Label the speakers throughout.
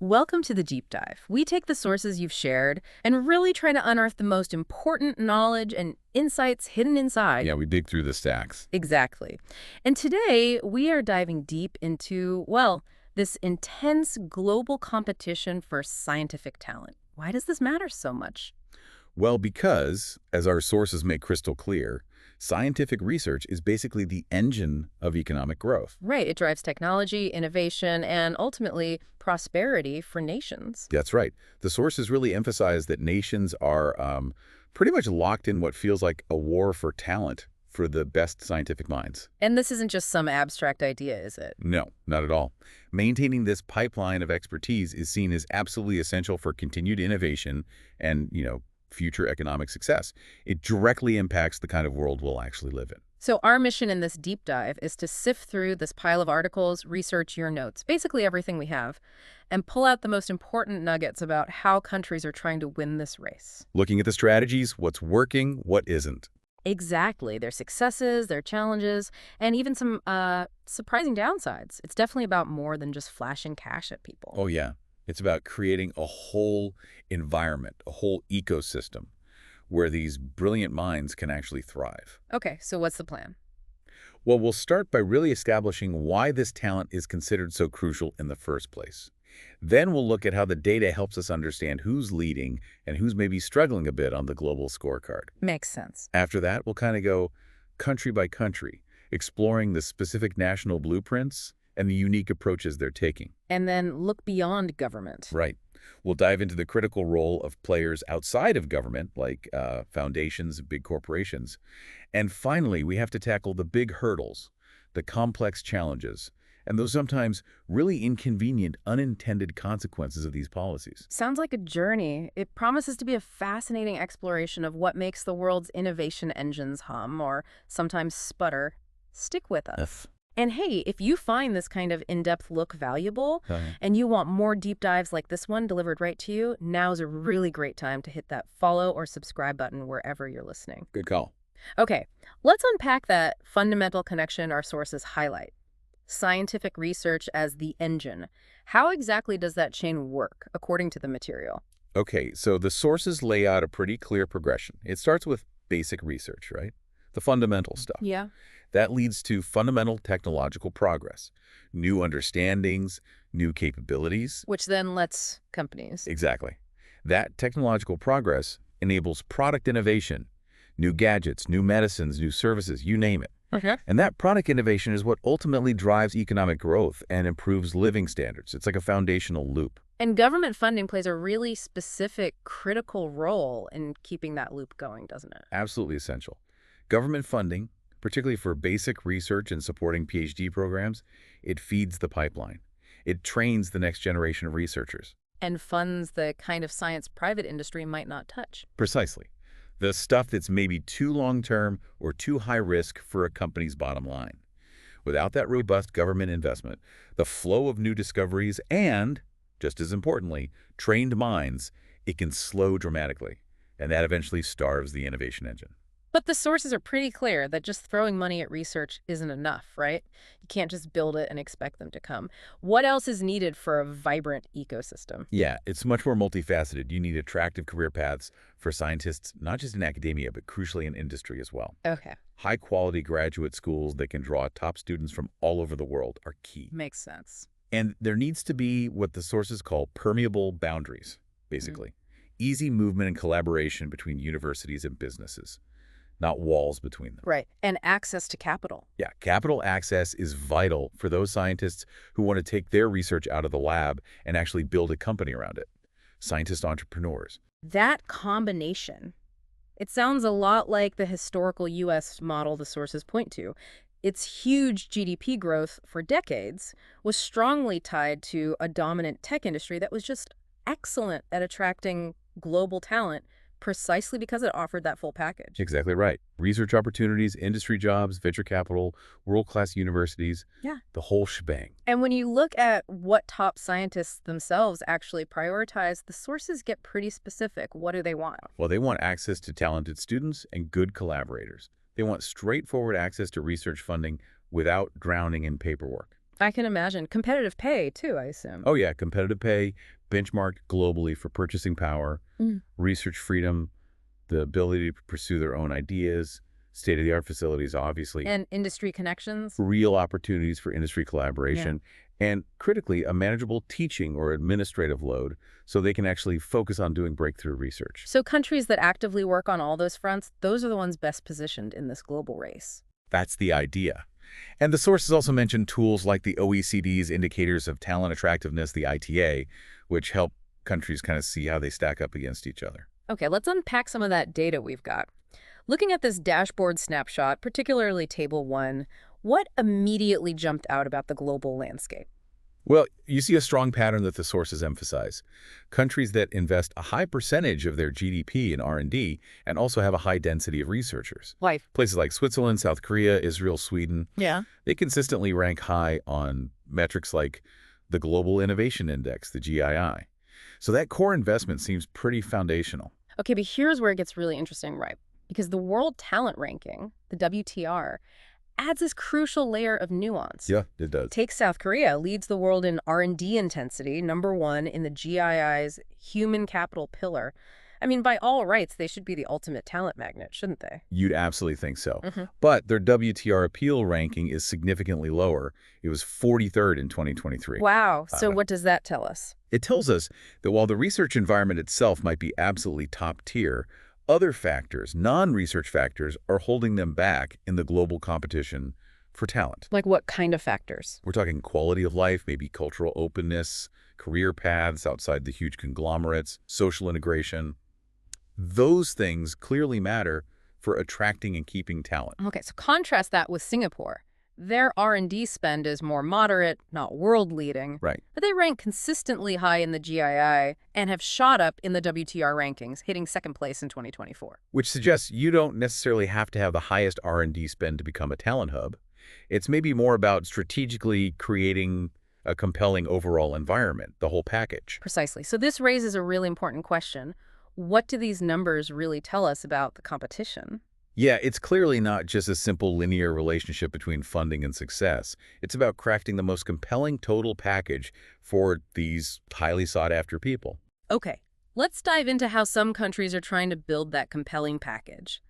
Speaker 1: Welcome to the deep dive. We take the sources you've shared and really try to unearth the most important knowledge and insights hidden inside.
Speaker 2: Yeah, we dig through the stacks.
Speaker 1: Exactly. And today we are diving deep into, well, this intense global competition for scientific talent. Why does this matter so much?
Speaker 2: Well, because, as our sources make crystal clear, scientific research is basically the engine of economic growth.
Speaker 1: Right, it drives technology, innovation, and ultimately prosperity for nations.
Speaker 2: That's right. The sources really emphasize that nations are pretty much locked in what feels like a war for talent for the best scientific minds.
Speaker 1: And this isn't just some abstract idea, is it?
Speaker 2: No, not at all. Maintaining this pipeline of expertise is seen as absolutely essential for continued innovation and, future economic success. It directly impacts the kind of world we'll actually live in.
Speaker 1: So our mission in this deep dive is to sift through this pile of articles, research, your notes, basically everything we have, and pull out the most important nuggets about how countries are trying to win this race.
Speaker 2: Looking at the strategies, what's working, what isn't.
Speaker 1: Exactly. Their successes, their challenges, and even some surprising downsides. It's definitely about more than just flashing cash at people.
Speaker 2: Oh, yeah. It's about creating a whole environment, a whole ecosystem where these brilliant minds can actually thrive.
Speaker 1: Okay, so what's the plan?
Speaker 2: Well, we'll start by really establishing why this talent is considered so crucial in the first place. Then we'll look at how the data helps us understand who's leading and who's maybe struggling a bit on the global scorecard.
Speaker 1: Makes sense.
Speaker 2: After that, we'll kind of go country by country, exploring the specific national blueprints and the unique approaches they're taking.
Speaker 1: And then look beyond government.
Speaker 2: Right. We'll dive into the critical role of players outside of government, like foundations, big corporations. And finally, we have to tackle the big hurdles, the complex challenges, and those sometimes really inconvenient, unintended consequences of these policies.
Speaker 1: Sounds like a journey. It promises to be a fascinating exploration of what makes the world's innovation engines hum or sometimes sputter. Stick with us. And hey, if you find this kind of in-depth look valuable and you want more deep dives like this one delivered right to you, now's a really great time to hit that follow or subscribe button wherever you're listening.
Speaker 2: Good call.
Speaker 1: Okay, let's unpack that fundamental connection our sources highlight. Scientific research as the engine. How exactly does that chain work, according to the material?
Speaker 2: Okay, so the sources lay out a pretty clear progression. It starts with basic research, right? The fundamental stuff.
Speaker 1: Yeah.
Speaker 2: That leads to fundamental technological progress, new understandings, new capabilities.
Speaker 1: Which then lets companies.
Speaker 2: Exactly. That technological progress enables product innovation, new gadgets, new medicines, new services, you name it.
Speaker 1: Okay.
Speaker 2: And that product innovation is what ultimately drives economic growth and improves living standards. It's like a foundational loop.
Speaker 1: And government funding plays a really specific, critical role in keeping that loop going, doesn't it?
Speaker 2: Absolutely essential. Government funding, particularly for basic research and supporting PhD programs, it feeds the pipeline. It trains the next generation of researchers.
Speaker 1: And funds the kind of science private industry might not touch.
Speaker 2: Precisely. The stuff that's maybe too long-term or too high risk for a company's bottom line. Without that robust government investment, the flow of new discoveries and, just as importantly, trained minds, it can slow dramatically. And that eventually starves the innovation engine.
Speaker 1: But the sources are pretty clear that just throwing money at research isn't enough, right? You can't just build it and expect them to come. What else is needed for a vibrant ecosystem?
Speaker 2: Yeah, it's much more multifaceted. You need attractive career paths for scientists, not just in academia, but crucially in industry as well.
Speaker 1: Okay.
Speaker 2: High-quality graduate schools that can draw top students from all over the world are key.
Speaker 1: Makes sense.
Speaker 2: And there needs to be what the sources call permeable boundaries, basically. Easy movement and collaboration between universities and businesses, not walls between them.
Speaker 1: Right. And access to capital.
Speaker 2: Yeah, capital access is vital for those scientists who want to take their research out of the lab and actually build a company around it. Scientist entrepreneurs.
Speaker 1: That combination, it sounds a lot like the historical U.S. model the sources point to. Its huge GDP growth for decades was strongly tied to a dominant tech industry that was just excellent at attracting global talent precisely because it offered that full package.
Speaker 2: Exactly right. Research opportunities, industry jobs, venture capital, world-class universities.
Speaker 1: Yeah.
Speaker 2: The whole shebang.
Speaker 1: And when you look at what top scientists themselves actually prioritize, the sources get pretty specific. What do they want?
Speaker 2: Well, they want access to talented students and good collaborators. They want straightforward access to research funding without drowning in paperwork.
Speaker 1: I can imagine. Competitive pay, too, I assume.
Speaker 2: Oh, yeah, competitive pay, benchmarked globally for purchasing power, research freedom, the ability to pursue their own ideas, state-of-the-art facilities, obviously,
Speaker 1: And industry connections.
Speaker 2: real opportunities for industry collaboration, and critically, a manageable teaching or administrative load so they can actually focus on doing breakthrough research.
Speaker 1: So countries that actively work on all those fronts, those are the ones best positioned in this global race.
Speaker 2: That's the idea. And the sources also mention tools like the OECD's Indicators of Talent Attractiveness, the ITA, which help countries kind of see how they stack up against each other.
Speaker 1: Okay, let's unpack some of that data we've got. Looking at this dashboard snapshot, particularly Table 1, what immediately jumped out about the global landscape?
Speaker 2: Well, you see a strong pattern that the sources emphasize. Countries that invest a high percentage of their GDP in R&D and also have a high density of researchers.
Speaker 1: Why?
Speaker 2: Places like Switzerland, South Korea, Israel, Sweden,
Speaker 1: Yeah.
Speaker 2: they consistently rank high on metrics like the Global Innovation Index, the GII. So that core investment seems pretty foundational.
Speaker 1: Okay, but here's where it gets really interesting, right? Because the World Talent Ranking, the WTR, adds this crucial layer of nuance.
Speaker 2: Yeah, it does.
Speaker 1: Take South Korea, leads the world in R&D intensity, #1 in the GII's human capital pillar. I mean, by all rights, they should be the ultimate talent magnet, shouldn't they?
Speaker 2: You'd absolutely think so. But their WTR appeal ranking is significantly lower. It was 43rd in 2023.
Speaker 1: Wow. So what does that tell us?
Speaker 2: It tells us that while the research environment itself might be absolutely top tier, other factors, non-research factors, are holding them back in the global competition for talent.
Speaker 1: Like what kind of factors?
Speaker 2: We're talking quality of life, maybe cultural openness, career paths outside the huge conglomerates, social integration. Those things clearly matter for attracting and keeping talent.
Speaker 1: Okay, so contrast that with Singapore. Their R&D spend is more moderate, not world-leading,
Speaker 2: Right.
Speaker 1: but they rank consistently high in the GII and have shot up in the WTR rankings, hitting second place in 2024.
Speaker 2: Which suggests you don't necessarily have to have the highest R&D spend to become a talent hub. It's maybe more about strategically creating a compelling overall environment, the whole package.
Speaker 1: Precisely. So this raises a really important question. What do these numbers really tell us about the competition?
Speaker 2: Yeah, it's clearly not just a simple linear relationship between funding and success. It's about crafting the most compelling total package for these highly sought-after people.
Speaker 1: Okay, let's dive into how some countries are trying to build that compelling package.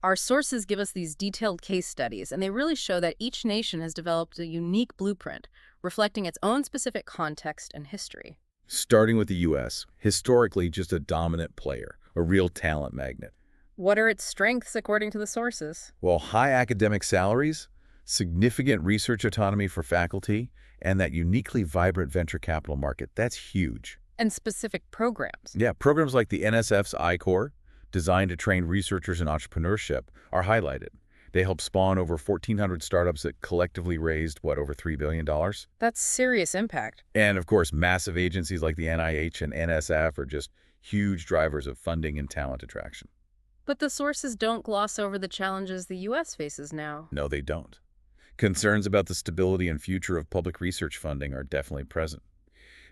Speaker 1: Our sources give us these detailed case studies, and they really show that each nation has developed a unique blueprint, reflecting its own specific context and history.
Speaker 2: Starting with the U.S., historically just a dominant player, a real talent magnet.
Speaker 1: What are its strengths according to the sources?
Speaker 2: Well, high academic salaries, significant research autonomy for faculty, and that uniquely vibrant venture capital market, that's huge.
Speaker 1: And specific programs.
Speaker 2: Yeah, programs like the NSF's I-Corps, designed to train researchers in entrepreneurship, are highlighted. They helped spawn over 1,400 startups that collectively raised, over $3 billion?
Speaker 1: That's serious impact.
Speaker 2: And, of course, massive agencies like the NIH and NSF are just huge drivers of funding and talent attraction.
Speaker 1: But the sources don't gloss over the challenges the U.S. faces now.
Speaker 2: No, they don't. Concerns about the stability and future of public research funding are definitely present.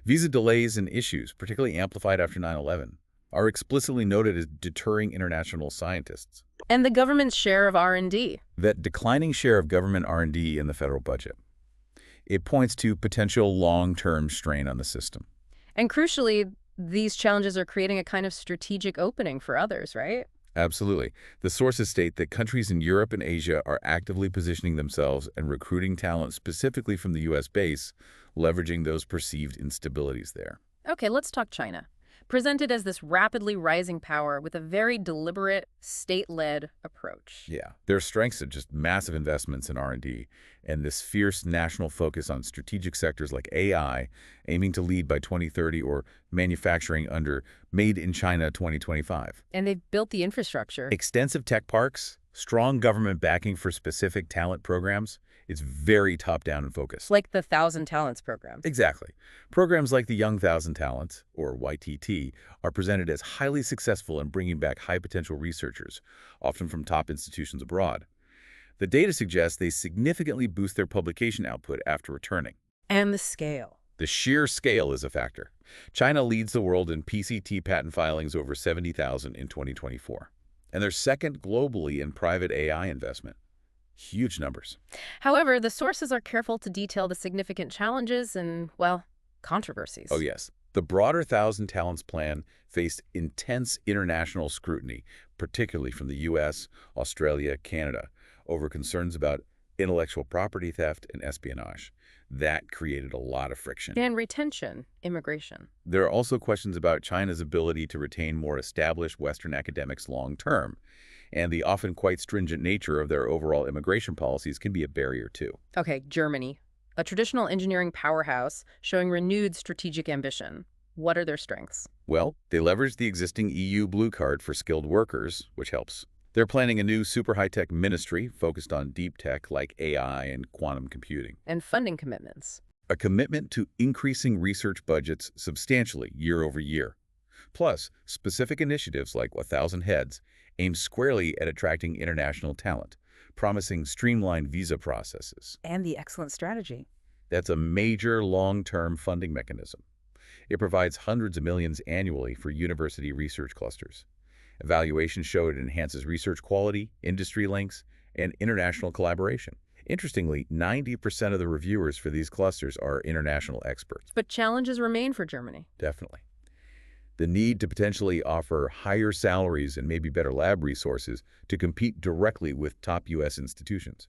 Speaker 2: Visa delays and issues, particularly amplified after 9/11, are explicitly noted as deterring international scientists.
Speaker 1: And the government's share of R&D.
Speaker 2: That declining share of government R&D in the federal budget. It points to potential long-term strain on the system.
Speaker 1: And crucially, these challenges are creating a kind of strategic opening for others, right?
Speaker 2: Absolutely. The sources state that countries in Europe and Asia are actively positioning themselves and recruiting talent specifically from the U.S. base, leveraging those perceived instabilities there.
Speaker 1: Okay, let's talk China. Presented as this rapidly rising power with a very deliberate, state-led approach.
Speaker 2: Yeah. Their strengths are just massive investments in R&D and this fierce national focus on strategic sectors like AI, aiming to lead by 2030, or manufacturing under Made in China 2025.
Speaker 1: And they've built the infrastructure.
Speaker 2: Extensive tech parks, strong government backing for specific talent programs. It's very top-down and focused.
Speaker 1: Like the 1,000 Talents program.
Speaker 2: Exactly. Programs like the Young 1,000 Talents, or YTT, are presented as highly successful in bringing back high-potential researchers, often from top institutions abroad. The data suggests they significantly boost their publication output after returning.
Speaker 1: And the scale.
Speaker 2: The sheer scale is a factor. China leads the world in PCT patent filings, over 70,000 in 2024. And they're second globally in private AI investment. Huge numbers.
Speaker 1: However, the sources are careful to detail the significant challenges and, well, controversies.
Speaker 2: Oh, yes. The broader Thousand Talents plan faced intense international scrutiny, particularly from the U.S., Australia, Canada, over concerns about intellectual property theft and espionage. That created a lot of friction.
Speaker 1: And retention, immigration.
Speaker 2: There are also questions about China's ability to retain more established Western academics long term, and the often quite stringent nature of their overall immigration policies can be a barrier too.
Speaker 1: Okay, Germany. A traditional engineering powerhouse showing renewed strategic ambition. What are their strengths?
Speaker 2: Well, they leverage the existing EU Blue Card for skilled workers, which helps. They're planning a new super high-tech ministry focused on deep tech like AI and quantum computing.
Speaker 1: And funding commitments.
Speaker 2: A commitment to increasing research budgets substantially year over year. Plus, specific initiatives like 1,000 Heads aim squarely at attracting international talent, promising streamlined visa processes.
Speaker 1: And the excellent strategy.
Speaker 2: That's a major long-term funding mechanism. It provides hundreds of millions annually for university research clusters. Evaluations show it enhances research quality, industry links, and international collaboration. Interestingly, 90% of the reviewers for these clusters are international experts.
Speaker 1: But challenges remain for Germany.
Speaker 2: Definitely. The need to potentially offer higher salaries and maybe better lab resources to compete directly with top U.S. institutions.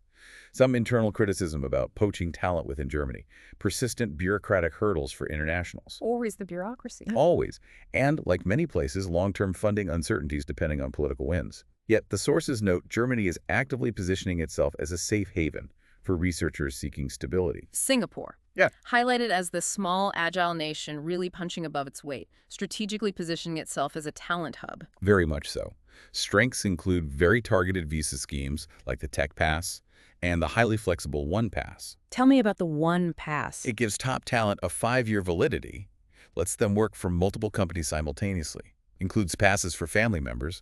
Speaker 2: Some internal criticism about poaching talent within Germany. Persistent bureaucratic hurdles for internationals.
Speaker 1: Always the bureaucracy.
Speaker 2: Always. And, like many places, long-term funding uncertainties depending on political winds. Yet, the sources note Germany is actively positioning itself as a safe haven for researchers seeking stability.
Speaker 1: Singapore.
Speaker 2: Yeah.
Speaker 1: Highlighted as the small, agile nation really punching above its weight, strategically positioning itself as a talent hub.
Speaker 2: Very much so. Strengths include very targeted visa schemes like the Tech Pass and the highly flexible One Pass.
Speaker 1: Tell me about the One Pass.
Speaker 2: It gives top talent a 5-year validity, lets them work for multiple companies simultaneously, includes passes for family members.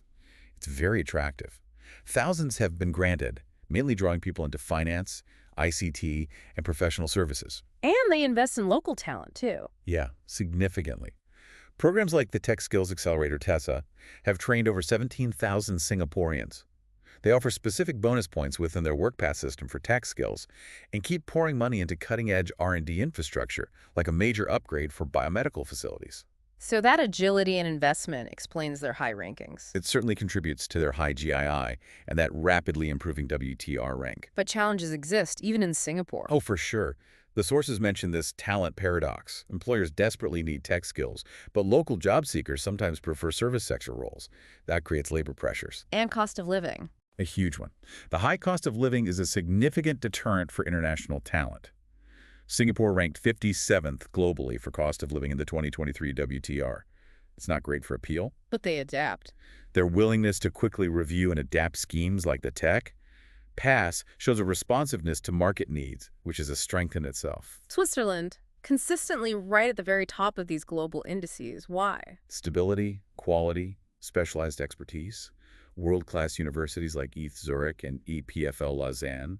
Speaker 2: It's very attractive. Thousands have been granted, mainly drawing people into finance, ICT, and professional services.
Speaker 1: And they invest in local talent, too.
Speaker 2: Yeah, significantly. Programs like the Tech Skills Accelerator TESA have trained over 17,000 Singaporeans. They offer specific bonus points within their WorkPass system for tech skills and keep pouring money into cutting-edge R&D infrastructure, like a major upgrade for biomedical facilities.
Speaker 1: So that agility and investment explains their high rankings.
Speaker 2: It certainly contributes to their high GII and that rapidly improving WTR rank.
Speaker 1: But challenges exist, even in Singapore.
Speaker 2: Oh, for sure. The sources mention this talent paradox. Employers desperately need tech skills, but local job seekers sometimes prefer service sector roles. That creates labor pressures.
Speaker 1: And cost of living.
Speaker 2: A huge one. The high cost of living is a significant deterrent for international talent. Singapore ranked 57th globally for cost of living in the 2023 WTR. It's not great for appeal.
Speaker 1: But they adapt.
Speaker 2: Their willingness to quickly review and adapt schemes like the Tech Pass shows a responsiveness to market needs, which is a strength in itself.
Speaker 1: Switzerland, consistently right at the very top of these global indices. Why?
Speaker 2: Stability, quality, specialized expertise, world-class universities like ETH Zurich and EPFL Lausanne,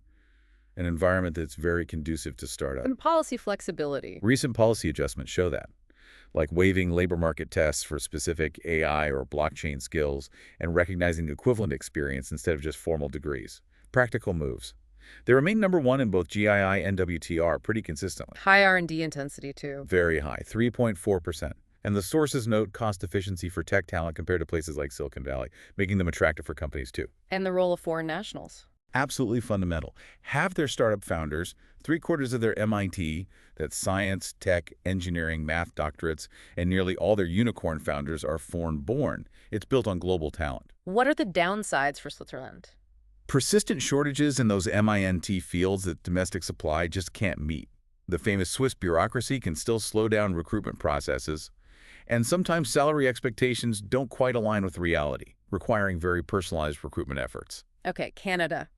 Speaker 2: an environment that's very conducive to startup.
Speaker 1: And policy flexibility.
Speaker 2: Recent policy adjustments show that, like waiving labor market tests for specific AI or blockchain skills and recognizing equivalent experience instead of just formal degrees. Practical moves. They remain number one in both GII and WTR pretty consistently.
Speaker 1: High R&D intensity, too.
Speaker 2: Very high, 3.4%. And the sources note cost efficiency for tech talent compared to places like Silicon Valley, making them attractive for companies too.
Speaker 1: And the role of foreign nationals.
Speaker 2: Absolutely fundamental. Half their startup founders, 3/4 of their MIT, that's science, tech, engineering, math doctorates, and nearly all their unicorn founders are foreign-born. It's built on global talent.
Speaker 1: What are the downsides for Switzerland?
Speaker 2: Persistent shortages in those MINT fields that domestic supply just can't meet. The famous Swiss bureaucracy can still slow down recruitment processes, and sometimes salary expectations don't quite align with reality, requiring very personalized recruitment efforts.
Speaker 1: Okay, Canada.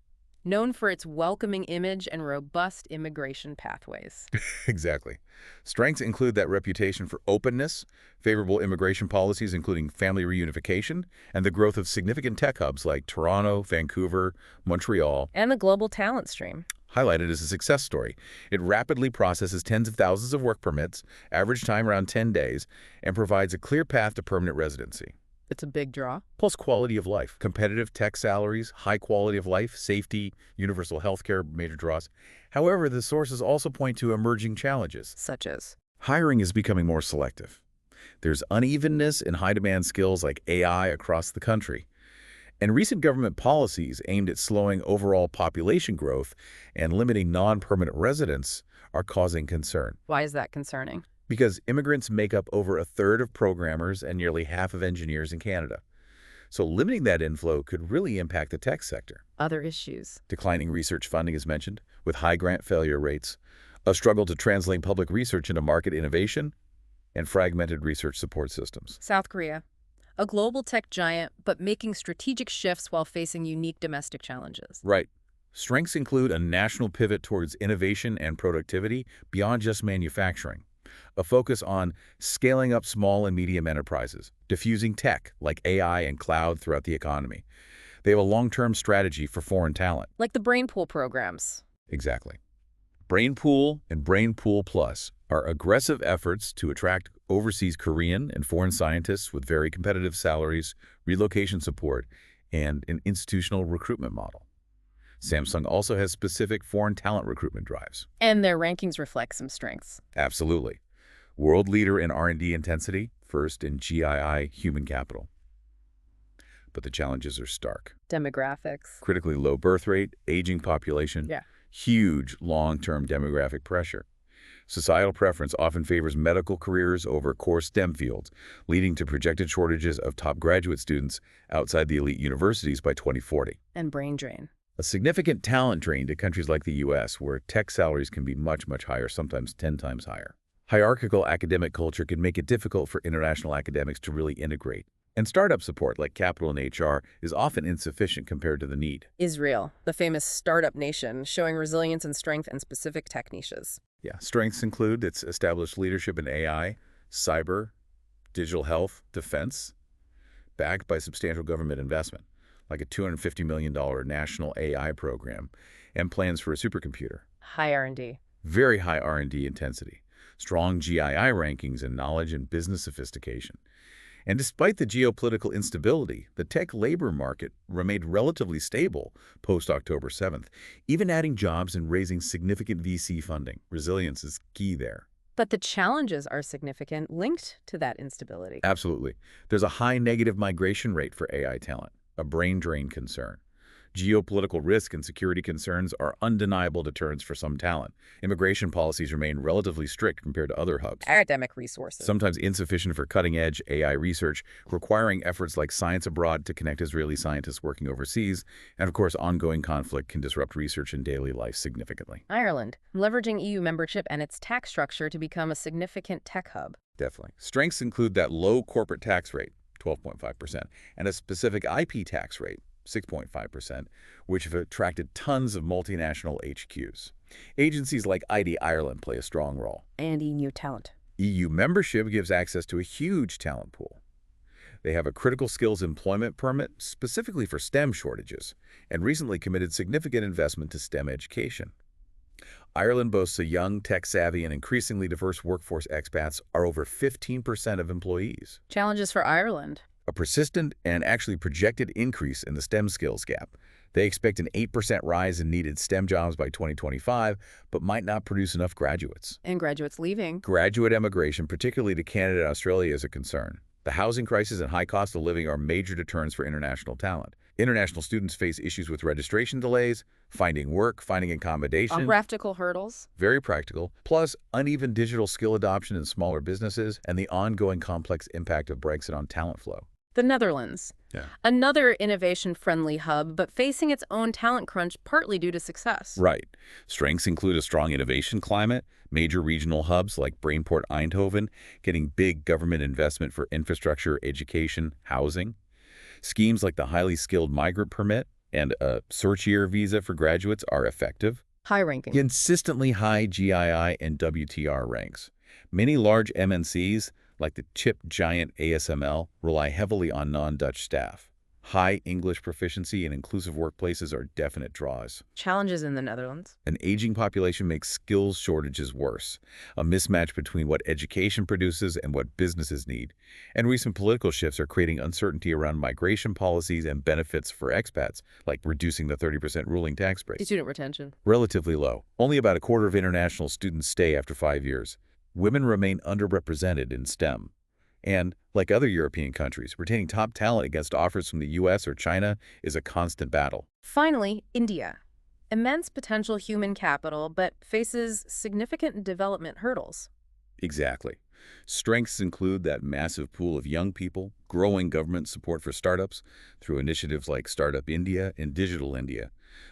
Speaker 1: Known for its welcoming image and robust immigration pathways.
Speaker 2: Exactly. Strengths include that reputation for openness, favorable immigration policies including family reunification, and the growth of significant tech hubs like Toronto, Vancouver, Montreal.
Speaker 1: And the global talent stream.
Speaker 2: Highlighted as a success story. It rapidly processes tens of thousands of work permits, average time around 10 days, and provides a clear path to permanent residency.
Speaker 1: It's a big draw.
Speaker 2: Plus quality of life, competitive tech salaries, high quality of life, safety, universal health care, major draws. However, the sources also point to emerging challenges.
Speaker 1: Such as?
Speaker 2: Hiring is becoming more selective. There's unevenness in high-demand skills like AI across the country. And recent government policies aimed at slowing overall population growth and limiting non-permanent residents are causing concern.
Speaker 1: Why is that concerning?
Speaker 2: Because immigrants make up over a third of programmers and nearly half of engineers in Canada. So limiting that inflow could really impact the tech sector.
Speaker 1: Other issues.
Speaker 2: Declining research funding is mentioned, with high grant failure rates, a struggle to translate public research into market innovation, and fragmented research support systems.
Speaker 1: South Korea, a global tech giant, but making strategic shifts while facing unique domestic challenges.
Speaker 2: Right. Strengths include a national pivot towards innovation and productivity beyond just manufacturing, a focus on scaling up small and medium enterprises, diffusing tech like AI and cloud throughout the economy. They have a long-term strategy for foreign talent.
Speaker 1: Like the brain pool programs.
Speaker 2: Exactly. Brain Pool and Brain Pool Plus are aggressive efforts to attract overseas Korean and foreign scientists with very competitive salaries, relocation support, and an institutional recruitment model. Samsung also has specific foreign talent recruitment drives.
Speaker 1: And their rankings reflect some strengths.
Speaker 2: Absolutely. World leader in R&D intensity, first in GII human capital. But the challenges are stark.
Speaker 1: Demographics.
Speaker 2: Critically low birth rate, aging population, huge long-term demographic pressure. Societal preference often favors medical careers over core STEM fields, leading to projected shortages of top graduate students outside the elite universities by 2040.
Speaker 1: And brain drain.
Speaker 2: A significant talent drain to countries like the U.S., where tech salaries can be much, much higher, sometimes 10 times higher. Hierarchical academic culture can make it difficult for international academics to really integrate. And startup support, like capital and HR, is often insufficient compared to the need.
Speaker 1: Israel, the famous startup nation, showing resilience and strength in specific tech niches.
Speaker 2: Yeah, strengths include its established leadership in AI, cyber, digital health, defense, backed by substantial government investment, like a $250 million national AI program, and plans for a supercomputer.
Speaker 1: High R&D.
Speaker 2: Very high R&D intensity, strong GII rankings in knowledge and business sophistication. And despite the geopolitical instability, the tech labor market remained relatively stable post-October 7th, even adding jobs and raising significant VC funding. Resilience is key there.
Speaker 1: But the challenges are significant, linked to that instability.
Speaker 2: Absolutely. There's a high negative migration rate for AI talent, a brain drain concern. Geopolitical risk and security concerns are undeniable deterrents for some talent. Immigration policies remain relatively strict compared to other hubs.
Speaker 1: Academic resources.
Speaker 2: Sometimes insufficient for cutting-edge AI research, requiring efforts like Science Abroad to connect Israeli scientists working overseas. And of course, ongoing conflict can disrupt research and daily life significantly.
Speaker 1: Ireland, leveraging EU membership and its tax structure to become a significant tech hub.
Speaker 2: Definitely. Strengths include that low corporate tax rate, 12.5%, and a specific IP tax rate, 6.5%, which have attracted tons of multinational HQs. Agencies like ID Ireland play a strong role.
Speaker 1: And EU talent.
Speaker 2: EU membership gives access to a huge talent pool. They have a critical skills employment permit specifically for STEM shortages, and recently committed significant investment to STEM education. Ireland boasts a young, tech-savvy, and increasingly diverse workforce. Expats are over 15% of employees.
Speaker 1: Challenges for Ireland.
Speaker 2: A persistent and actually projected increase in the STEM skills gap. They expect an 8% rise in needed STEM jobs by 2025, but might not produce enough graduates.
Speaker 1: And graduates leaving.
Speaker 2: Graduate emigration, particularly to Canada and Australia, is a concern. The housing crisis and high cost of living are major deterrents for international talent. International students face issues with registration delays, finding work, finding accommodation.
Speaker 1: Practical hurdles.
Speaker 2: Very practical. Plus, uneven digital skill adoption in smaller businesses and the ongoing complex impact of Brexit on talent flow.
Speaker 1: The Netherlands. Another innovation-friendly hub, but facing its own talent crunch partly due to success.
Speaker 2: Right. Strengths include a strong innovation climate, major regional hubs like Brainport Eindhoven, getting big government investment for infrastructure, education, housing. Schemes like the highly skilled migrant permit and a search-year visa for graduates are effective.
Speaker 1: High ranking.
Speaker 2: Consistently high GII and WTR ranks. Many large MNCs, like the chip giant ASML, rely heavily on non-Dutch staff. High English proficiency and inclusive workplaces are definite draws.
Speaker 1: Challenges in the Netherlands.
Speaker 2: An aging population makes skills shortages worse, a mismatch between what education produces and what businesses need. And recent political shifts are creating uncertainty around migration policies and benefits for expats, like reducing the 30% ruling tax rate.
Speaker 1: Student retention.
Speaker 2: Relatively low. Only about a quarter of international students stay after 5 years. Women remain underrepresented in STEM. And, like other European countries, retaining top talent against offers from the US or China is a constant battle.
Speaker 1: Finally, India. Immense potential human capital, but faces significant development hurdles.
Speaker 2: Exactly. Strengths include that massive pool of young people, growing government support for startups through initiatives like Startup India and Digital India.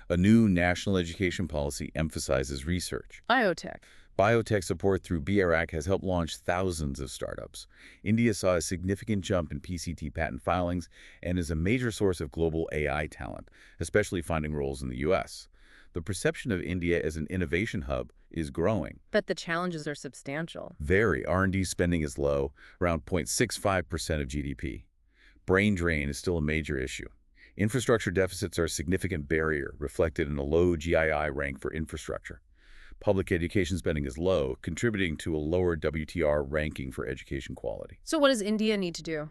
Speaker 2: A new national education policy emphasizes research.
Speaker 1: Biotech.
Speaker 2: Biotech support through BRAC has helped launch thousands of startups. India saw a significant jump in PCT patent filings and is a major source of global AI talent, especially finding roles in the U.S. The perception of India as an innovation hub is growing.
Speaker 1: But the challenges are substantial.
Speaker 2: Very. R&D spending is low, around 0.65% of GDP. Brain drain is still a major issue. Infrastructure deficits are a significant barrier, reflected in a low GII rank for infrastructure. Public education spending is low, contributing to a lower WTR ranking for education quality.
Speaker 1: So what does India need to do?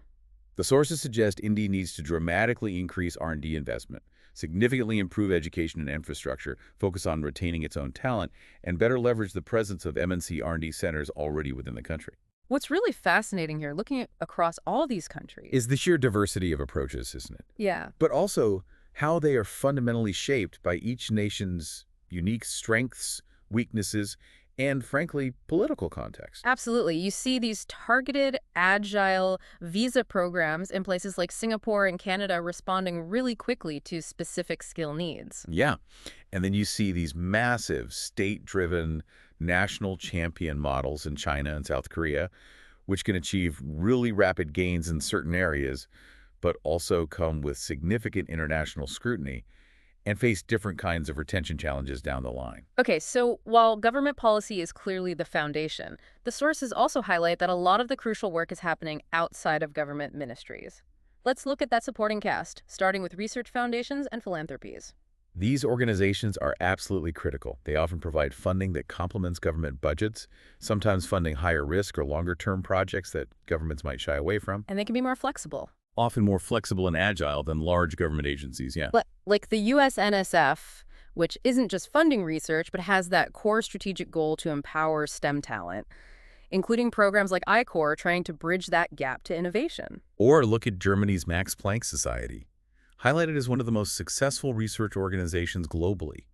Speaker 2: The sources suggest India needs to dramatically increase R&D investment, significantly improve education and infrastructure, focus on retaining its own talent, and better leverage the presence of MNC R&D centers already within the country.
Speaker 1: What's really fascinating here, looking across all these countries,
Speaker 2: Is the sheer diversity of approaches, isn't it?
Speaker 1: yeah,
Speaker 2: But also how they are fundamentally shaped by each nation's unique strengths, weaknesses, and, frankly, political context.
Speaker 1: absolutely. You see these targeted, agile visa programs in places like Singapore and Canada responding really quickly to specific skill needs.
Speaker 2: Yeah. And then you see these massive state-driven national champion models in China and South Korea, which can achieve really rapid gains in certain areas, but also come with significant international scrutiny and face different kinds of retention challenges down the line.
Speaker 1: Okay, so while government policy is clearly the foundation, the sources also highlight that a lot of the crucial work is happening outside of government ministries. Let's look at that supporting cast, starting with research foundations and philanthropies.
Speaker 2: These organizations are absolutely critical. They often provide funding that complements government budgets, sometimes funding higher risk or longer-term projects that governments might shy away from.
Speaker 1: And they can be more flexible.
Speaker 2: Often more flexible and agile than large government agencies, yeah.
Speaker 1: Like the US NSF, which isn't just funding research, but has that core strategic goal to empower STEM talent, including programs like I-Corps trying to bridge that gap to innovation.
Speaker 2: Or look at Germany's Max Planck Society, highlighted as one of the most successful research organizations globally.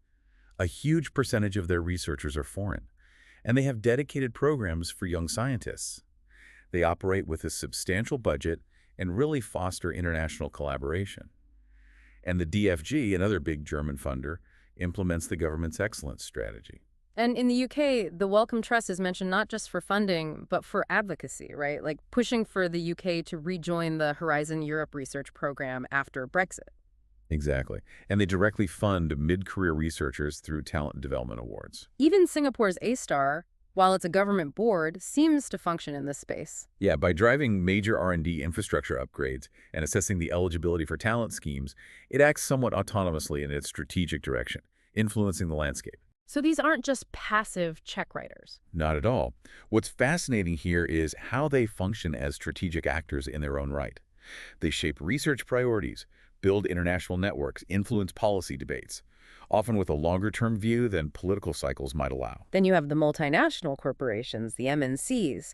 Speaker 2: A huge percentage of their researchers are foreign, and they have dedicated programs for young scientists. They operate with a substantial budget and really foster international collaboration. And the DFG, another big German funder, implements the government's excellence strategy.
Speaker 1: And in the UK, the Wellcome Trust is mentioned not just for funding, but for advocacy, right? Like pushing for the UK to rejoin the Horizon Europe research program after Brexit.
Speaker 2: Exactly. And they directly fund mid-career researchers through talent development awards.
Speaker 1: Even Singapore's A-Star, while it's a government board, seems to function in this space.
Speaker 2: Yeah, by driving major R&D infrastructure upgrades and assessing the eligibility for talent schemes, it acts somewhat autonomously in its strategic direction, influencing the landscape.
Speaker 1: So these aren't just passive check writers.
Speaker 2: Not at all. What's fascinating here is how they function as strategic actors in their own right. They shape research priorities, build international networks, influence policy debates, often with a longer-term view than political cycles might allow.
Speaker 1: Then you have the multinational corporations, the MNCs.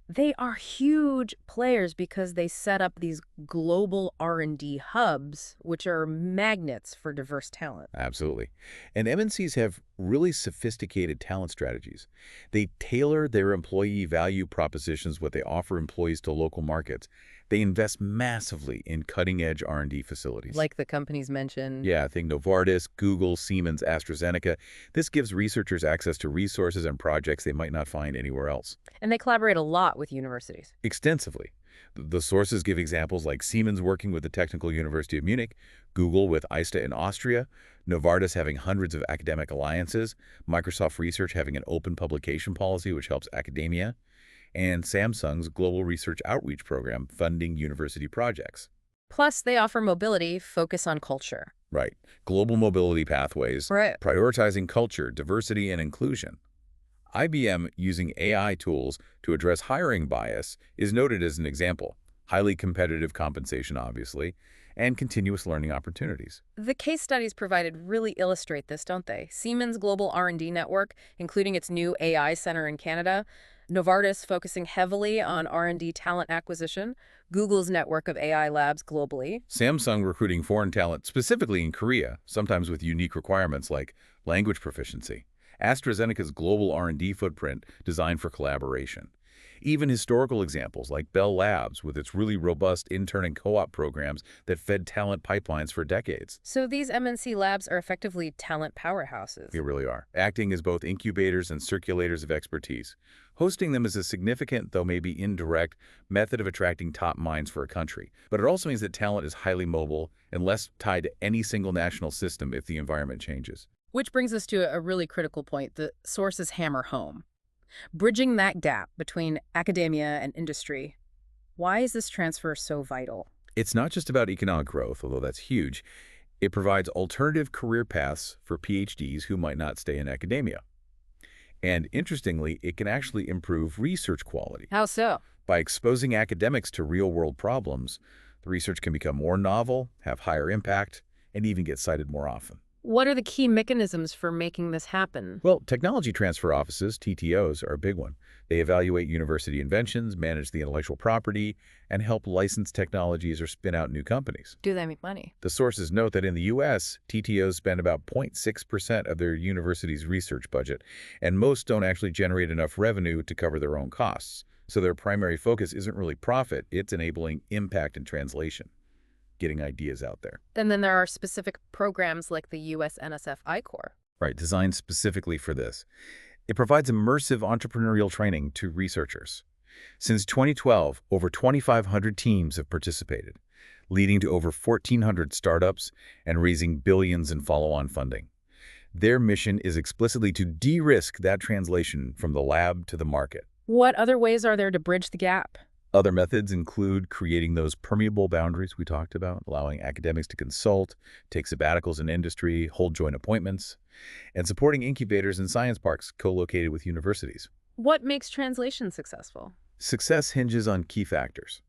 Speaker 1: They are huge players because they set up these global R&D hubs, which are magnets for diverse talent.
Speaker 2: Absolutely. And MNCs have really sophisticated talent strategies. They tailor their employee value propositions, what they offer employees to local markets. They invest massively in cutting-edge R&D facilities.
Speaker 1: Like the companies mentioned.
Speaker 2: Yeah, I think Novartis, Google, Siemens, AstraZeneca. This gives researchers access to resources and projects they might not find anywhere else.
Speaker 1: And they collaborate a lot with universities.
Speaker 2: Extensively. The sources give examples like Siemens working with the Technical University of Munich, Google with ISTA in Austria, Novartis having hundreds of academic alliances, Microsoft Research having an open publication policy which helps academia, and Samsung's Global Research Outreach Program funding university projects.
Speaker 1: Plus, they offer mobility, focus on culture.
Speaker 2: Right. Global mobility pathways,
Speaker 1: Right.
Speaker 2: prioritizing culture, diversity, and inclusion. IBM using AI tools to address hiring bias is noted as an example. Highly competitive compensation, obviously, and continuous learning opportunities.
Speaker 1: The case studies provided really illustrate this, don't they? Siemens Global R&D Network, including its new AI center in Canada, Novartis focusing heavily on R&D talent acquisition, Google's network of AI labs globally.
Speaker 2: Samsung recruiting foreign talent, specifically in Korea, sometimes with unique requirements like language proficiency. AstraZeneca's global R&D footprint designed for collaboration. Even historical examples like Bell Labs with its really robust intern and co-op programs that fed talent pipelines for decades.
Speaker 1: So these MNC labs are effectively talent powerhouses.
Speaker 2: They really are, acting as both incubators and circulators of expertise. Hosting them is a significant, though maybe indirect, method of attracting top minds for a country. But it also means that talent is highly mobile and less tied to any single national system if the environment changes.
Speaker 1: Which brings us to a really critical point the sources hammer home. Bridging that gap between academia and industry. Why is this transfer so vital?
Speaker 2: It's not just about economic growth, although that's huge. It provides alternative career paths for PhDs who might not stay in academia. And interestingly, it can actually improve research quality.
Speaker 1: How so?
Speaker 2: By exposing academics to real-world problems, the research can become more novel, have higher impact, and even get cited more often.
Speaker 1: What are the key mechanisms for making this happen?
Speaker 2: Well, technology transfer offices, TTOs, are a big one. They evaluate university inventions, manage the intellectual property, and help license technologies or spin out new companies.
Speaker 1: Do they make money?
Speaker 2: The sources note that in the U.S., TTOs spend about 0.6% of their university's research budget, and most don't actually generate enough revenue to cover their own costs. So their primary focus isn't really profit, it's enabling impact and translation, getting ideas out there.
Speaker 1: And then there are specific programs like the US NSF I-Corps.
Speaker 2: Right, designed specifically for this. It provides immersive entrepreneurial training to researchers. Since 2012, over 2,500 teams have participated, leading to over 1,400 startups and raising billions in follow-on funding. Their mission is explicitly to de-risk that translation from the lab to the market.
Speaker 1: What other ways are there to bridge the gap?
Speaker 2: Other methods include creating those permeable boundaries we talked about, allowing academics to consult, take sabbaticals in industry, hold joint appointments, and supporting incubators and science parks co-located with universities.
Speaker 1: What makes translation successful?
Speaker 2: Success hinges on key factors.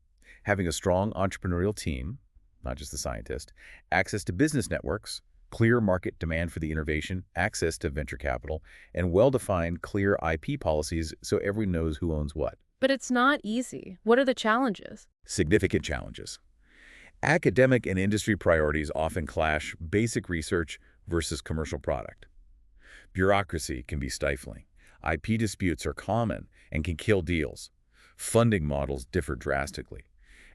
Speaker 2: Having a strong entrepreneurial team, not just the scientist, access to business networks, clear market demand for the innovation, access to venture capital, and well-defined, clear IP policies so everyone knows who owns what.
Speaker 1: But it's not easy. What are the challenges?
Speaker 2: Significant challenges. Academic and industry priorities often clash basic research versus commercial product. Bureaucracy can be stifling. IP disputes are common and can kill deals. Funding models differ drastically.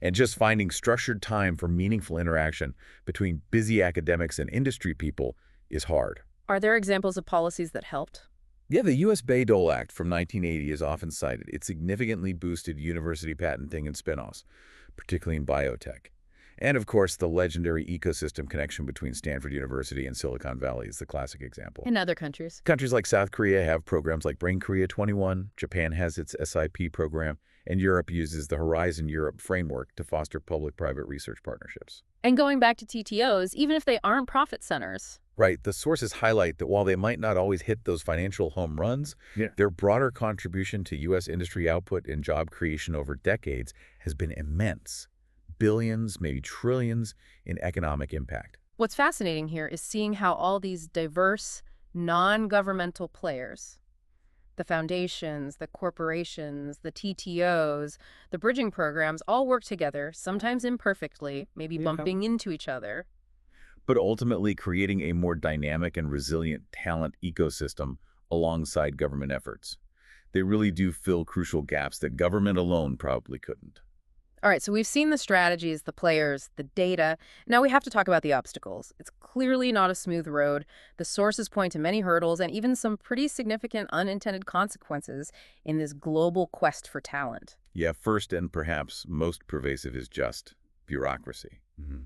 Speaker 2: And just finding structured time for meaningful interaction between busy academics and industry people is hard.
Speaker 1: Are there examples of policies that helped?
Speaker 2: Yeah, the U.S. Bayh-Dole Act from 1980 is often cited. It significantly boosted university patenting and spinoffs, particularly in biotech. And of course, the legendary ecosystem connection between Stanford University and Silicon Valley is the classic example.
Speaker 1: In other countries?
Speaker 2: Countries like South Korea have programs like Brain Korea 21, Japan has its SIP program, and Europe uses the Horizon Europe framework to foster public-private research partnerships.
Speaker 1: And going back to TTOs, even if they aren't profit centers.
Speaker 2: Right. The sources highlight that while they might not always hit those financial home runs, their broader contribution to U.S. industry output and job creation over decades has been immense. Billions, maybe trillions in economic impact.
Speaker 1: What's fascinating here is seeing how all these diverse, non-governmental players, the foundations, the corporations, the TTOs, the bridging programs all work together, sometimes imperfectly, maybe bumping into each other.
Speaker 2: But ultimately creating a more dynamic and resilient talent ecosystem alongside government efforts. They really do fill crucial gaps that government alone probably couldn't.
Speaker 1: All right, so we've seen the strategies, the players, the data. Now we have to talk about the obstacles. It's clearly not a smooth road. The sources point to many hurdles and even some pretty significant unintended consequences in this global quest for talent.
Speaker 2: Yeah, first and perhaps most pervasive is just bureaucracy.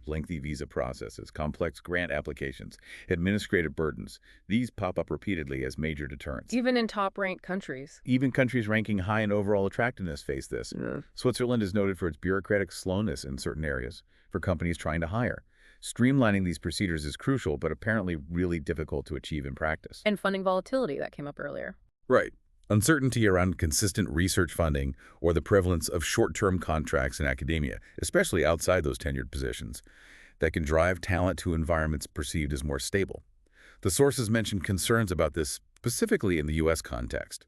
Speaker 2: Lengthy visa processes, complex grant applications, administrative burdens. These pop up repeatedly as major deterrents.
Speaker 1: Even in top-ranked countries.
Speaker 2: Even countries ranking high in overall attractiveness face this. Switzerland is noted for its bureaucratic slowness in certain areas for companies trying to hire. Streamlining these procedures is crucial, but apparently really difficult to achieve in practice.
Speaker 1: And funding volatility, that came up earlier.
Speaker 2: Right. Uncertainty around consistent research funding or the prevalence of short-term contracts in academia, especially outside those tenured positions, that can drive talent to environments perceived as more stable. The sources mention concerns about this specifically in the U.S. context.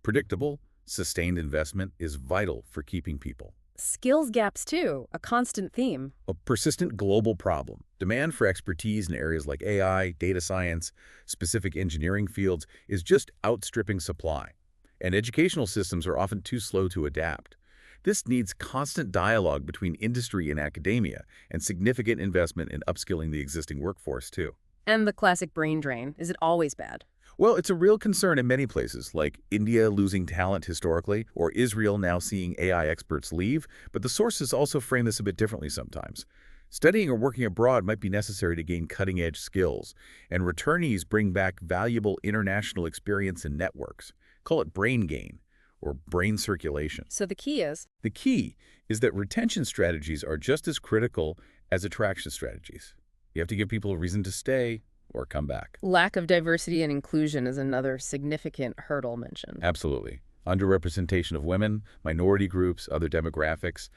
Speaker 2: Predictable, Sustained investment is vital for keeping people.
Speaker 1: Skills gaps, too, a constant theme.
Speaker 2: A persistent global problem. Demand for expertise in areas like AI, data science, specific engineering fields is just outstripping supply. And educational systems are often too slow to adapt. This needs constant dialogue between industry and academia and significant investment in upskilling the existing workforce, too.
Speaker 1: And the classic brain drain. Is it always bad?
Speaker 2: Well, it's a real concern in many places, like India losing talent historically, or Israel now seeing AI experts leave, but the sources also frame this a bit differently sometimes. Studying or working abroad might be necessary to gain cutting-edge skills, and returnees bring back valuable international experience and networks. Call it brain gain, or brain circulation.
Speaker 1: So the key is?
Speaker 2: The key is that retention strategies are just as critical as attraction strategies. You have to give people a reason to stay or come back.
Speaker 1: Lack of diversity and inclusion is another significant hurdle mentioned.
Speaker 2: Absolutely. Underrepresentation of women, minority groups, other demographics,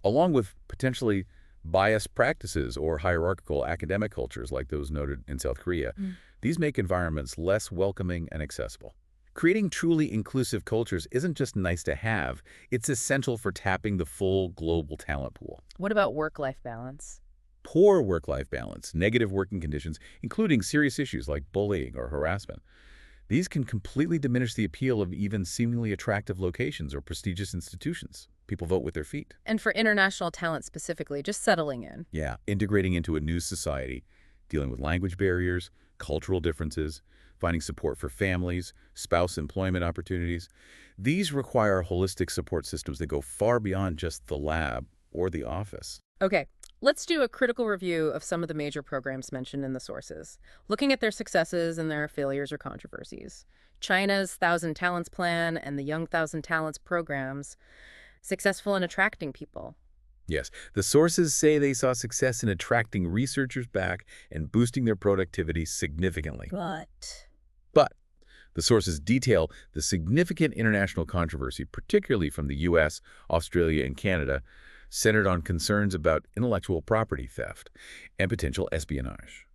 Speaker 2: along with potentially biased practices or hierarchical academic cultures like those noted in South Korea. These make environments less welcoming and accessible. Creating truly inclusive cultures isn't just nice to have, it's essential for tapping the full global talent pool.
Speaker 1: What about work-life balance?
Speaker 2: Poor work-life balance, negative working conditions, including serious issues like bullying or harassment. These can completely diminish the appeal of even seemingly attractive locations or prestigious institutions. People vote with their feet.
Speaker 1: And for international talent specifically, just settling in.
Speaker 2: Yeah, integrating into a new society, dealing with language barriers, cultural differences, finding support for families, spouse employment opportunities. These require holistic support systems that go far beyond just the lab or the office.
Speaker 1: Okay, let's do a critical review of some of the major programs mentioned in the sources, looking at their successes and their failures or controversies. China's Thousand Talents Plan and the Young Thousand Talents programs, successful in attracting people.
Speaker 2: Yes, the sources say they saw success in attracting researchers back and boosting their productivity significantly. But the sources detail the significant international controversy, particularly from the U.S., Australia, and Canada, centered on concerns about intellectual property theft and potential espionage.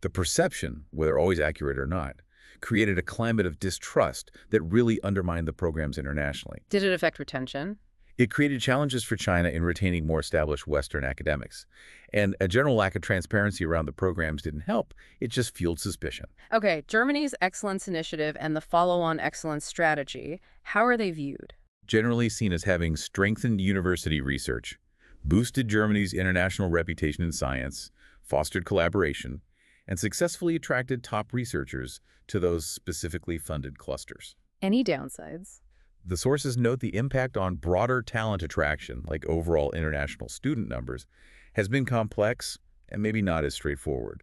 Speaker 2: The perception, whether always accurate or not, created a climate of distrust that really undermined the programs internationally.
Speaker 1: Did it affect retention?
Speaker 2: It created challenges for China in retaining more established Western academics. And a general lack of transparency around the programs didn't help. It just fueled suspicion.
Speaker 1: Okay, Germany's Excellence Initiative and the follow-on Excellence Strategy, how are they viewed?
Speaker 2: Generally seen as having strengthened university research, boosted Germany's international reputation in science, fostered collaboration, and successfully attracted top researchers to those specifically funded clusters.
Speaker 1: Any downsides?
Speaker 2: The sources note the impact on broader talent attraction, like overall international student numbers, has been complex and maybe not as straightforward.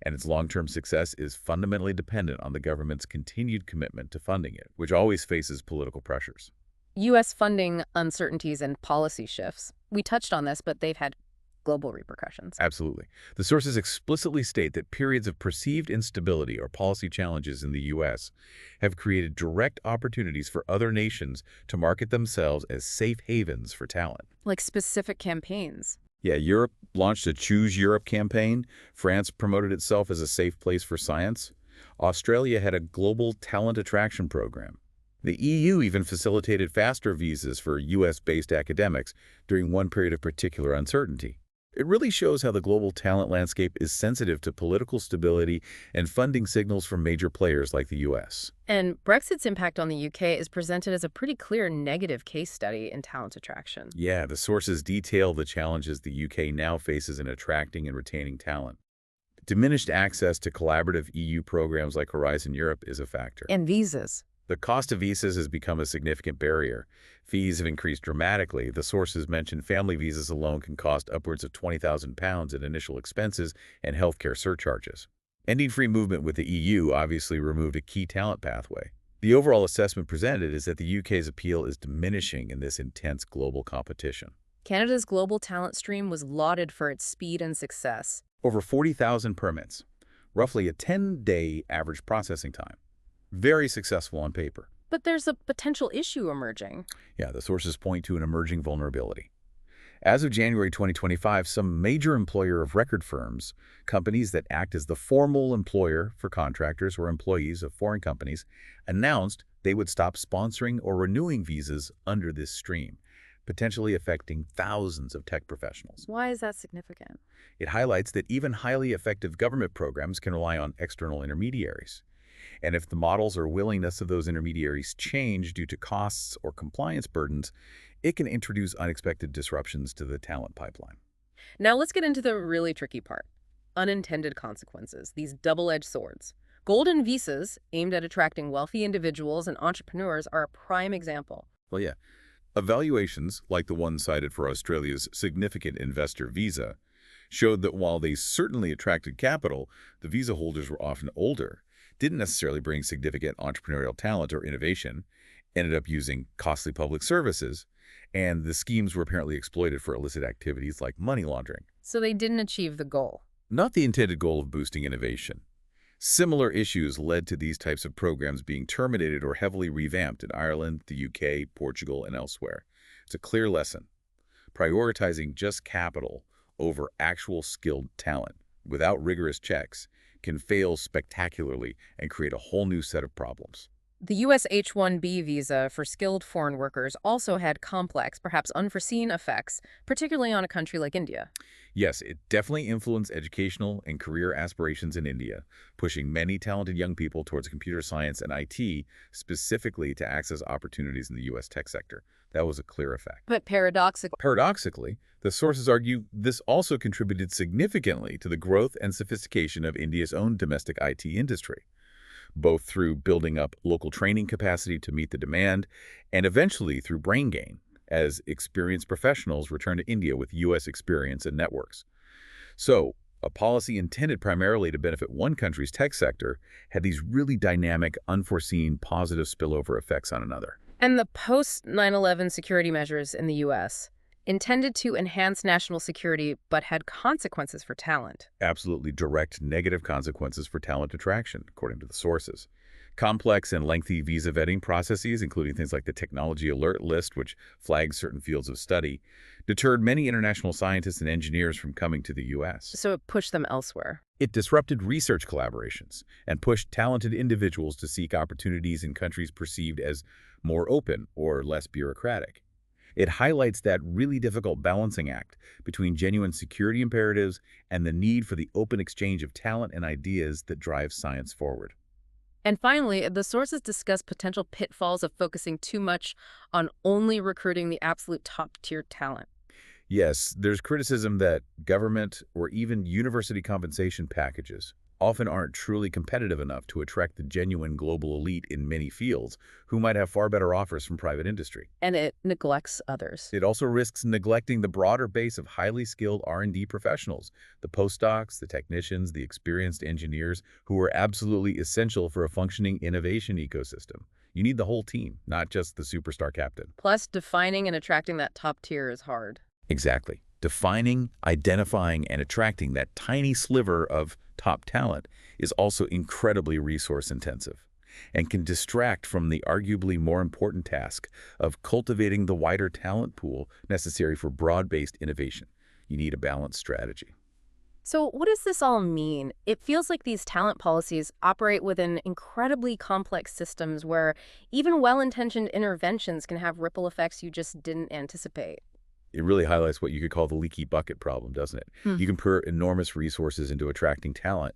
Speaker 2: And its long-term success is fundamentally dependent on the government's continued commitment to funding it, which always faces political pressures.
Speaker 1: U.S. funding uncertainties and policy shifts. We touched on this, but they've had global repercussions.
Speaker 2: Absolutely. The sources explicitly state that periods of perceived instability or policy challenges in the U.S. have created direct opportunities for other nations to market themselves as safe havens for talent.
Speaker 1: Like specific campaigns.
Speaker 2: Yeah, Europe launched a Choose Europe campaign. France promoted itself as a safe place for science. Australia had a global talent attraction program. The EU even facilitated faster visas for U.S.-based academics during one period of particular uncertainty. It really shows how the global talent landscape is sensitive to political stability and funding signals from major players like the U.S.
Speaker 1: And Brexit's impact on the U.K. is presented as a pretty clear negative case study in talent attraction.
Speaker 2: Yeah, the sources detail the challenges the U.K. now faces in attracting and retaining talent. Diminished access to collaborative EU programs like Horizon Europe is a factor.
Speaker 1: And visas.
Speaker 2: The cost of visas has become a significant barrier. Fees have increased dramatically. The sources mention family visas alone can cost upwards of £20,000 in initial expenses and healthcare surcharges. Ending free movement with the EU obviously removed a key talent pathway. The overall assessment presented is that the UK's appeal is diminishing in this intense global competition.
Speaker 1: Canada's global talent stream was lauded for its speed and success.
Speaker 2: Over 40,000 permits, roughly a 10-day average processing time. Very successful on paper.
Speaker 1: But there's a potential issue emerging.
Speaker 2: Yeah, the sources point to an emerging vulnerability. As of January 2025, some major employer of record firms, companies that act as the formal employer for contractors or employees of foreign companies, announced they would stop sponsoring or renewing visas under this stream, potentially affecting thousands of tech professionals.
Speaker 1: Why is that significant?
Speaker 2: It highlights that even highly effective government programs can rely on external intermediaries. And if the models or willingness of those intermediaries change due to costs or compliance burdens, it can introduce unexpected disruptions to the talent pipeline.
Speaker 1: Now let's get into the really tricky part. Unintended consequences, these double-edged swords. Golden visas, aimed at attracting wealthy individuals and entrepreneurs, are a prime example.
Speaker 2: Well, yeah. Evaluations, like the one cited for Australia's significant investor visa, showed that while they certainly attracted capital, the visa holders were often older, didn't necessarily bring significant entrepreneurial talent or innovation, ended up using costly public services, and the schemes were apparently exploited for illicit activities like money laundering.
Speaker 1: So they didn't achieve the goal.
Speaker 2: Not the intended goal of boosting innovation. Similar issues led to these types of programs being terminated or heavily revamped in Ireland, the UK, Portugal, and elsewhere. It's a clear lesson. Prioritizing just capital over actual skilled talent without rigorous checks can fail spectacularly and create a whole new set of problems.
Speaker 1: The U.S. H-1B visa for skilled foreign workers also had complex, perhaps unforeseen effects, particularly on a country like India.
Speaker 2: Yes, it definitely influenced educational and career aspirations in India, pushing many talented young people towards computer science and IT, specifically to access opportunities in the U.S. tech sector. That was a clear effect.
Speaker 1: But
Speaker 2: Paradoxically, the sources argue this also contributed significantly to the growth and sophistication of India's own domestic IT industry, both through building up local training capacity to meet the demand and eventually through brain gain, as experienced professionals return to India with U.S. experience and networks. So, a policy intended primarily to benefit one country's tech sector had these really dynamic, unforeseen, positive spillover effects on another.
Speaker 1: And the post-9/11 security measures in the U.S. intended to enhance national security but had consequences for talent.
Speaker 2: Absolutely direct negative consequences for talent attraction, according to the sources. Complex and lengthy visa vetting processes, including things like the Technology Alert List, which flags certain fields of study, deterred many international scientists and engineers from coming to the U.S.
Speaker 1: So it pushed them elsewhere.
Speaker 2: It disrupted research collaborations and pushed talented individuals to seek opportunities in countries perceived as more open or less bureaucratic. It highlights that really difficult balancing act between genuine security imperatives and the need for the open exchange of talent and ideas that drives science forward.
Speaker 1: And finally, the sources discuss potential pitfalls of focusing too much on only recruiting the absolute top-tier talent.
Speaker 2: Yes, there's criticism that government or even university compensation packages often aren't truly competitive enough to attract the genuine global elite in many fields who might have far better offers from private industry.
Speaker 1: And it neglects others.
Speaker 2: It also risks neglecting the broader base of highly skilled R&D professionals, the postdocs, the technicians, the experienced engineers who are absolutely essential for a functioning innovation ecosystem. You need the whole team, not just the superstar captain.
Speaker 1: Plus, defining and attracting that top tier is hard.
Speaker 2: Exactly. Defining, identifying, and attracting that tiny sliver of top talent is also incredibly resource-intensive and can distract from the arguably more important task of cultivating the wider talent pool necessary for broad-based innovation. You need a balanced strategy.
Speaker 1: So what does this all mean? It feels like these talent policies operate within incredibly complex systems where even well-intentioned interventions can have ripple effects you just didn't anticipate.
Speaker 2: It really highlights what you could call the leaky bucket problem, doesn't it? You can pour enormous resources into attracting talent,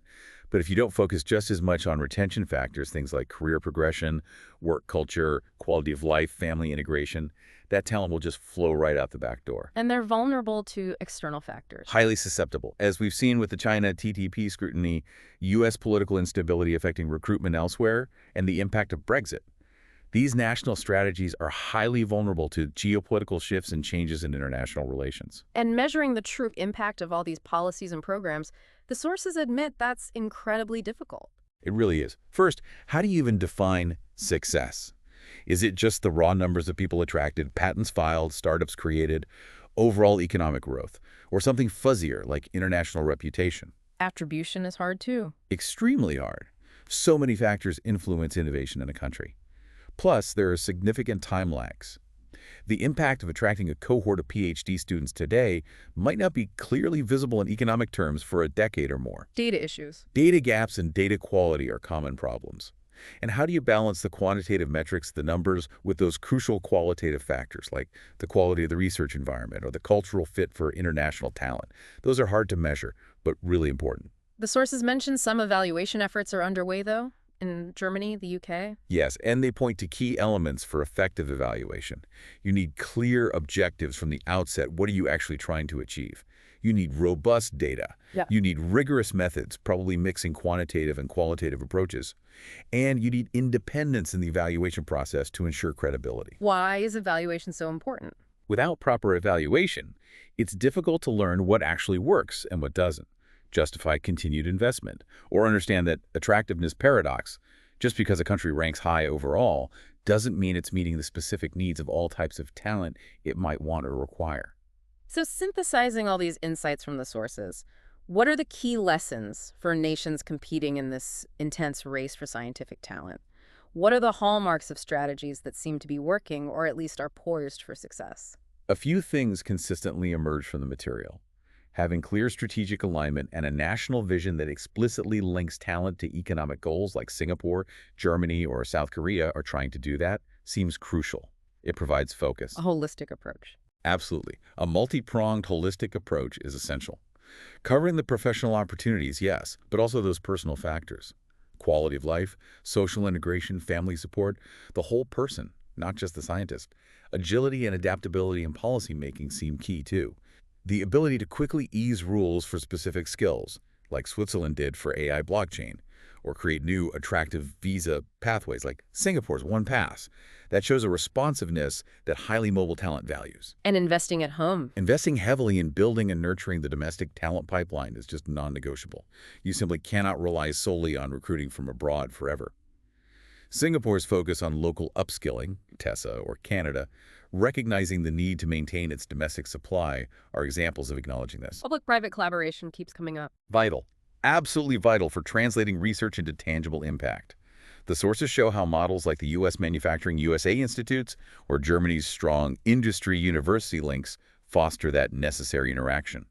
Speaker 2: but if you don't focus just as much on retention factors, things like career progression, work culture, quality of life, family integration, that talent will just flow right out the back door.
Speaker 1: And they're vulnerable to external factors.
Speaker 2: Highly susceptible. As we've seen with the China TTP scrutiny, U.S. political instability affecting recruitment elsewhere, and the impact of Brexit. These national strategies are highly vulnerable to geopolitical shifts and changes in international relations.
Speaker 1: And measuring the true impact of all these policies and programs, the sources admit that's incredibly difficult.
Speaker 2: It really is. First, how do you even define success? Is it just the raw numbers of people attracted, patents filed, startups created, overall economic growth, or something fuzzier like international reputation?
Speaker 1: Attribution is hard too.
Speaker 2: Extremely hard. So many factors influence innovation in a country. Plus, there are significant time lags. The impact of attracting a cohort of PhD students today might not be clearly visible in economic terms for a decade or more.
Speaker 1: Data issues.
Speaker 2: Data gaps and data quality are common problems. And how do you balance the quantitative metrics, the numbers, with those crucial qualitative factors like the quality of the research environment or the cultural fit for international talent? Those are hard to measure, but really important.
Speaker 1: The sources mention some evaluation efforts are underway, though, in Germany, the UK.
Speaker 2: Yes, and they point to key elements for effective evaluation. You need clear objectives from the outset. What are you actually trying to achieve? You need robust data.
Speaker 1: Yeah.
Speaker 2: You need rigorous methods, probably mixing quantitative and qualitative approaches. And you need independence in the evaluation process to ensure credibility.
Speaker 1: Why is evaluation so important?
Speaker 2: Without proper evaluation, it's difficult to learn what actually works and what doesn't, justify continued investment, or understand that attractiveness paradox. Just because a country ranks high overall doesn't mean it's meeting the specific needs of all types of talent it might want or require.
Speaker 1: So synthesizing all these insights from the sources, what are the key lessons for nations competing in this intense race for scientific talent? What are the hallmarks of strategies that seem to be working or at least are poised for success?
Speaker 2: A few things consistently emerge from the material. Having clear strategic alignment and a national vision that explicitly links talent to economic goals like Singapore, Germany, or South Korea are trying to do that seems crucial. It provides focus.
Speaker 1: A holistic approach.
Speaker 2: Absolutely. A multi-pronged, holistic approach is essential. Covering the professional opportunities, yes, but also those personal factors. Quality of life, social integration, family support, the whole person, not just the scientist. Agility and adaptability in policymaking seem key, too. The ability to quickly ease rules for specific skills, like Switzerland did for AI blockchain, or create new attractive visa pathways like Singapore's One Pass. That shows a responsiveness that highly mobile talent values.
Speaker 1: And investing at home.
Speaker 2: Investing heavily in building and nurturing the domestic talent pipeline is just non-negotiable. You simply cannot rely solely on recruiting from abroad forever. Singapore's focus on local upskilling, TESA or Canada, recognizing the need to maintain its domestic supply are examples of acknowledging this.
Speaker 1: Public-private collaboration keeps coming up.
Speaker 2: Vital. Absolutely vital for translating research into tangible impact. The sources show how models like the U.S. Manufacturing USA Institutes or Germany's strong industry university links foster that necessary interaction.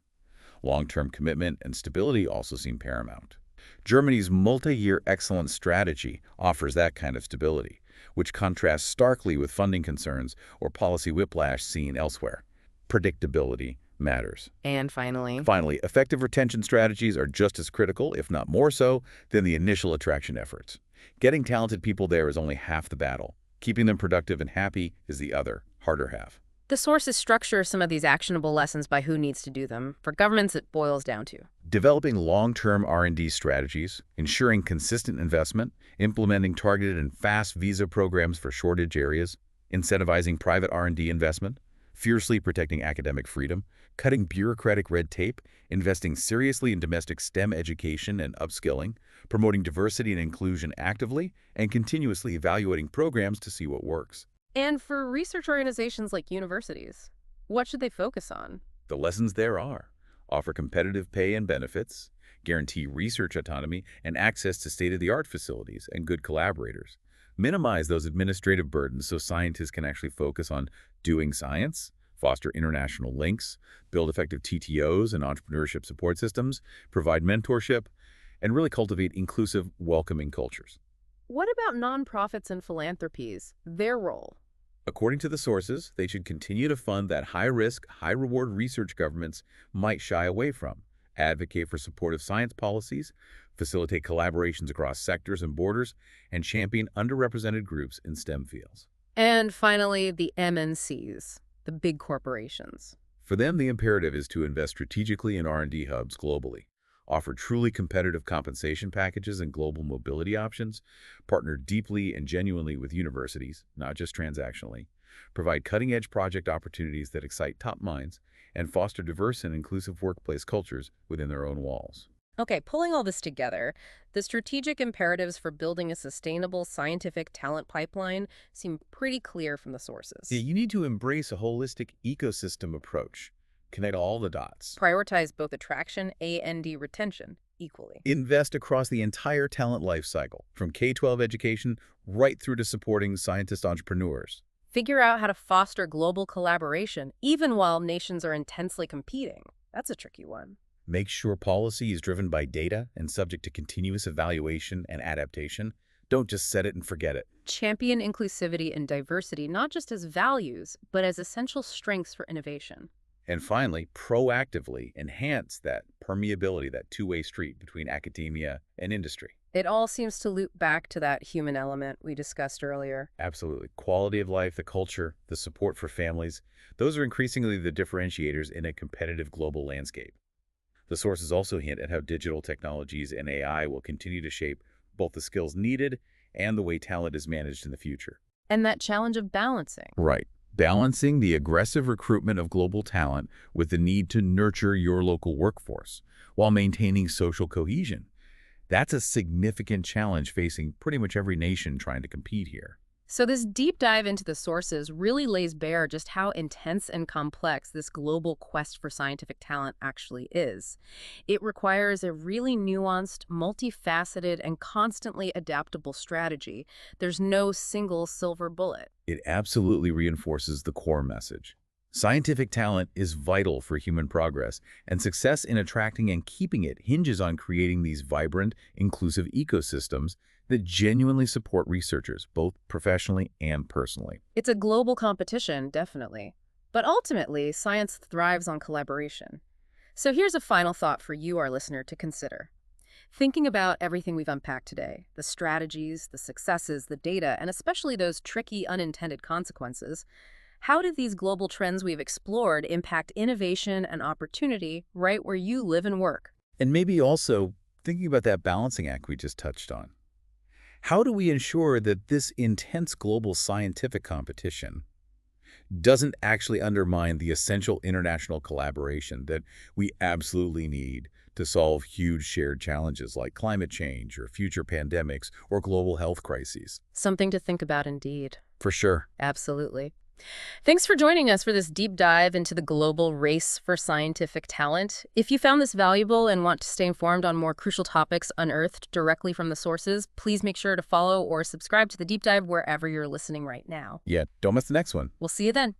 Speaker 2: Long-term commitment and stability also seem paramount. Germany's multi-year excellence strategy offers that kind of stability, which contrasts starkly with funding concerns or policy whiplash seen elsewhere. Predictability matters.
Speaker 1: And finally,
Speaker 2: effective retention strategies are just as critical, if not more so, than the initial attraction efforts. Getting talented people there is only half the battle. Keeping them productive and happy is the other, harder half.
Speaker 1: the sources structure some of these actionable lessons by who needs to do them. For governments, it boils down to
Speaker 2: developing long-term R&D strategies, ensuring consistent investment, implementing targeted and fast visa programs for shortage areas, incentivizing private R&D investment, fiercely protecting academic freedom, cutting bureaucratic red tape, investing seriously in domestic STEM education and upskilling, promoting diversity and inclusion actively, and continuously evaluating programs to see what works.
Speaker 1: And for research organizations like universities, what should they focus on?
Speaker 2: The lessons there are: offer competitive pay and benefits, guarantee research autonomy and access to state-of-the-art facilities and good collaborators, minimize those administrative burdens so scientists can actually focus on doing science, foster international links, build effective TTOs and entrepreneurship support systems, provide mentorship, and really cultivate inclusive, welcoming cultures.
Speaker 1: What about nonprofits and philanthropies, their role?
Speaker 2: According to the sources, they should continue to fund that high-risk, high-reward research governments might shy away from, advocate for supportive science policies, facilitate collaborations across sectors and borders, and champion underrepresented groups in STEM fields.
Speaker 1: And finally, the MNCs, the big corporations.
Speaker 2: For them, the imperative is to invest strategically in R&D hubs globally, offer truly competitive compensation packages and global mobility options, partner deeply and genuinely with universities, not just transactionally, provide cutting-edge project opportunities that excite top minds, and foster diverse and inclusive workplace cultures within their own walls.
Speaker 1: Okay, pulling all this together, the strategic imperatives for building a sustainable scientific talent pipeline seem pretty clear from the sources.
Speaker 2: Yeah, you need to embrace a holistic ecosystem approach. Connect all the dots.
Speaker 1: Prioritize both attraction and retention equally.
Speaker 2: Invest across the entire talent life cycle, from K-12 education right through to supporting scientist entrepreneurs.
Speaker 1: Figure out how to foster global collaboration, even while nations are intensely competing. That's a tricky one.
Speaker 2: Make sure policy is driven by data and subject to continuous evaluation and adaptation. Don't just set it and forget it.
Speaker 1: Champion inclusivity and diversity not just as values, but as essential strengths for innovation.
Speaker 2: And finally, proactively enhance that permeability, that two-way street between academia and industry.
Speaker 1: It all seems to loop back to that human element we discussed earlier.
Speaker 2: Absolutely. Quality of life, the culture, the support for families, those are increasingly the differentiators in a competitive global landscape. The sources also hint at how digital technologies and AI will continue to shape both the skills needed and the way talent is managed in the future.
Speaker 1: And that challenge of balancing.
Speaker 2: Right. Balancing the aggressive recruitment of global talent with the need to nurture your local workforce while maintaining social cohesion. That's a significant challenge facing pretty much every nation trying to compete here.
Speaker 1: So this deep dive into the sources really lays bare just how intense and complex this global quest for scientific talent actually is. It requires a really nuanced, multifaceted, and constantly adaptable strategy. There's no single silver bullet.
Speaker 2: It absolutely reinforces the core message. Scientific talent is vital for human progress, and success in attracting and keeping it hinges on creating these vibrant, inclusive ecosystems that genuinely support researchers, both professionally and personally.
Speaker 1: It's a global competition, definitely. But ultimately, science thrives on collaboration. So here's a final thought for you, our listener, to consider. Thinking about everything we've unpacked today, the strategies, the successes, the data, and especially those tricky unintended consequences, how do these global trends we've explored impact innovation and opportunity right where you live and work?
Speaker 2: And maybe also thinking about that balancing act we just touched on. How do we ensure that this intense global scientific competition doesn't actually undermine the essential international collaboration that we absolutely need to solve huge shared challenges like climate change or future pandemics or global health crises?
Speaker 1: Something to think about indeed.
Speaker 2: For sure.
Speaker 1: Absolutely. Thanks for joining us for this deep dive into the global race for scientific talent. If you found this valuable and want to stay informed on more crucial topics unearthed directly from the sources, please make sure to follow or subscribe to the deep dive wherever you're listening right now.
Speaker 2: Yeah, don't miss the next one.
Speaker 1: We'll see you then.